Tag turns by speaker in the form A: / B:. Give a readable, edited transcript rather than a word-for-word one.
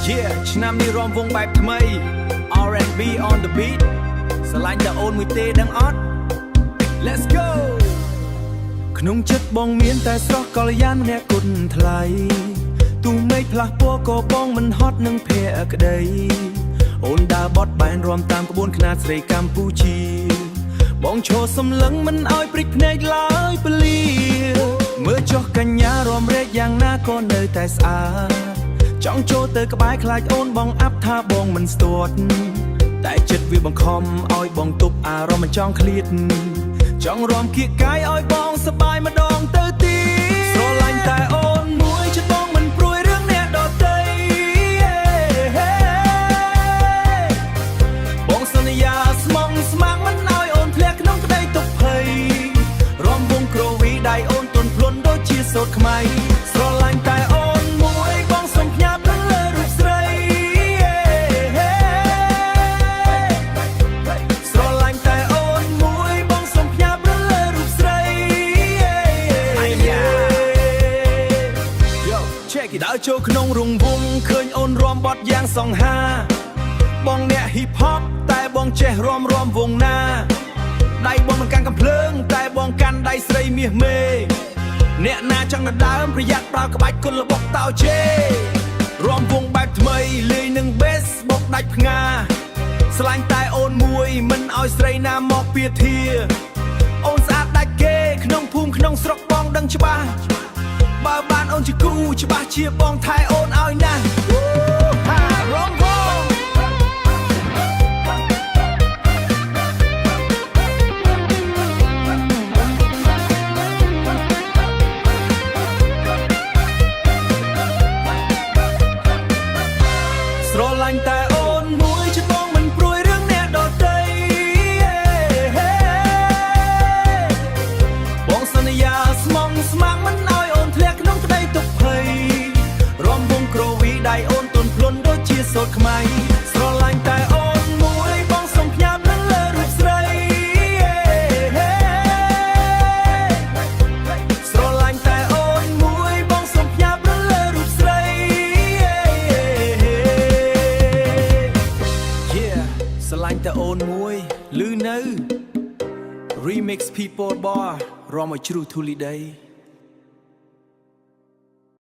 A: Yeah ឆ្នាំនេះរាំវងបែបថ្មី R&B on the beat ស្រឡាញ់តែអូនមួយទេដឹងអត់ Let's go ក្នុងចិត្តបងមានតែស្រស់កល្យានម្នាក់គុណថ្លៃទូមេឃផ្លាស់ពណ៌ក៏បងមិនហត់នឹងភក្តីអូនដើរបត់បែនរាំតាមក្បួនខ្នាតស្រីកម្ពុជាបងឈរសំឡឹងមិនអោយព្រិចភ្នែកឡើយពលាមើលចុះកញ្ញារាំរែកយ៉ាងណាក៏នៅតែស្អាតចង់ចូលទៅក្បែរខ្លាចអូនបងអាប់ថាបងមិនស្ទាត់តែចិត្តវាបង្ខំឲ្យបងទប់អារម្មណ៍មិនចង់ឃ្លាតចង់រាំគៀកកាយឲ្យបងសប្បាយម្ដងទៅទៀតស្រឡាញ់តែអូនមួយចិត្តបងមិនព្រួយរឿងអ្នកដទៃបងសន្យាស្មងស្មាំងមិនឲ្យអូនធ្លាក់ក្នុងក្តីទុក្ខភ័យរាំវងគ្រវីដៃអូនទន់ភ្លន់ដូចជាសូត្រខ្មៃស្រឡាញ់តែអូនមួយបងសុំផ្ញើទៅលើរូបស្រីស្រឡាញ់តែអូនមួយបងសុំផ្ញើទៅលើរូបស្រីYo check it ដើរចូលក្នុងរង្វង់ឃើញអូនរាំបត់យ៉ាងសង្ហាបងអ្នក hip hop តែបងចេះរាំវងណាដៃបងមិនកាន់កំភ្លើងតែបងកាន់ដៃស្រីមាសមេអ្នកណាចង់ដណ្ដើមប្រយ័ត្នប្រើក្បាច់គុណលបុកតោជេរាំវងបែបថ្មីលេងនឹង bass បុកដាច់ផ្ងាស្រឡាញ់តែអូនមួយមិនឲ្យស្រីណាមកពៀធាអូនស្អាតដាច់គេក្នុងភូមិក្នុងស្រុកបងដឹងច្បាស់បើបានអូនជាគូច្បាស់ជាបងថែអូនឲ្យណាស់រាំវងស្រឡាញ់តែអូនមួយចិត្តបងមិនព្រួយរឿងអ្នកដទៃបងសន្យាស្មងស្មាំងមិនឲ្យអូនធ្លាក់ក្នុងក្តីទុក្ខភ័យរាំវងគ្រវីដៃអូនទន់ភ្លន់ដូចជាសូត្រខ្មៃស្រឡាញ់តែអូនមួយបងសុំផ្ញើទៅលើរូបស្រីស្រឡាញ់តែអូនមួយបងសុំផ្ញើទៅលើរូបស្រីស្រឡាញ់តែអូនមួយឮនៅ Remix People Bar រាំឲ្យជ្រុះធូលីដី